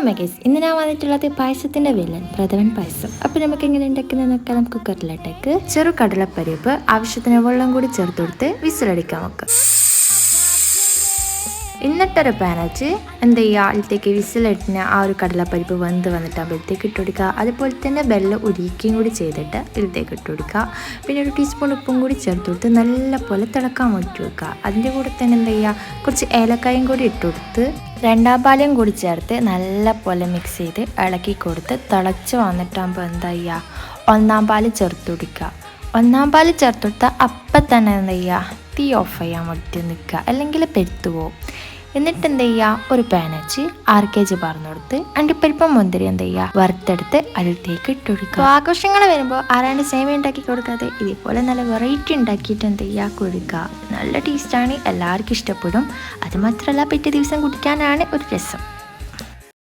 മെഗേസ്, ഇന്ന് ഞാൻ വന്നിട്ടുള്ളത് പായസത്തിന്റെ വില്ലൻ പ്രഥമൻ പായസം. അപ്പൊ നമുക്ക് എങ്ങനെ ഉണ്ടാക്കുന്നതെന്നൊക്കെ നമുക്ക് കുക്കറിലിട്ടേക്ക് ചെറു കടലപ്പരിപ്പ് ആവശ്യത്തിന് വെള്ളം കൂടി ചേർത്ത് കൊടുത്ത് വിസിലടിക്കാൻ വെക്കാം. എന്നിട്ടൊരു പാൻ വെച്ച് എന്ത് ചെയ്യുക, അതിലേക്ക് വിസിലടിഞ്ഞ ആ ഒരു കടലപ്പരിപ്പ് വെന്ത് വന്നിട്ടാകുമ്പോഴത്തേക്ക് ഇട്ട് കൊടുക്കുക. അതുപോലെ തന്നെ വെള്ളം ഉരുക്കുകയും കൂടി ചെയ്തിട്ട് ഇതിലേക്ക് ഇട്ട് കൊടുക്കുക. പിന്നെ ഒരു ടീസ്പൂൺ ഉപ്പും കൂടി ചേർത്ത് കൊടുത്ത് നല്ല പോലെ തിളക്കാൻ വേണ്ടി വെക്കുക. അതിൻ്റെ കൂടെ തന്നെ എന്ത് ചെയ്യുക, കുറച്ച് ഏലക്കായും കൂടി ഇട്ട് കൊടുത്ത് രണ്ടാം പാലും കൂടി ചേർത്ത് നല്ല പോലെ മിക്സ് ചെയ്ത് ഇളക്കി കൊടുത്ത് തിളച്ച് വന്നിട്ടാകുമ്പോൾ എന്താ ചെയ്യുക, ഒന്നാം പാല് ചേർത്ത് കൊടുക്കുക. ഒന്നാം പാല് ചേർത്ത് കൊടുത്താൽ അപ്പം തന്നെ എന്താ ചെയ്യുക, തീ ഓഫ് ചെയ്യാൻ വേണ്ടി നിൽക്കുക, അല്ലെങ്കിൽ പെരുത്തു പോകും. എന്നിട്ട് എന്ത് ചെയ്യുക, ഒരു പാൻ വെച്ച് 6 kg പറഞ്ഞു കൊടുത്ത് അണ്ടിപ്പരിപ്പം മുന്തിരി എന്ത് ചെയ്യുക, വറുത്തെടുത്ത് അതിലേക്ക് ഇട്ട് കൊടുക്കുക. ആഘോഷങ്ങൾ വരുമ്പോൾ ആരാണ്ട് സേമിയ ഉണ്ടാക്കി കൊടുക്കാതെ ഇതേപോലെ നല്ല വെറൈറ്റി ഉണ്ടാക്കിയിട്ട് എന്ത് ചെയ്യുക, കൊടുക്കുക. നല്ല ടേസ്റ്റാണ്, എല്ലാവർക്കും ഇഷ്ടപ്പെടും. അത് മാത്രമല്ല പിറ്റേ ദിവസം കുടിക്കാനാണ് ഒരു രസം.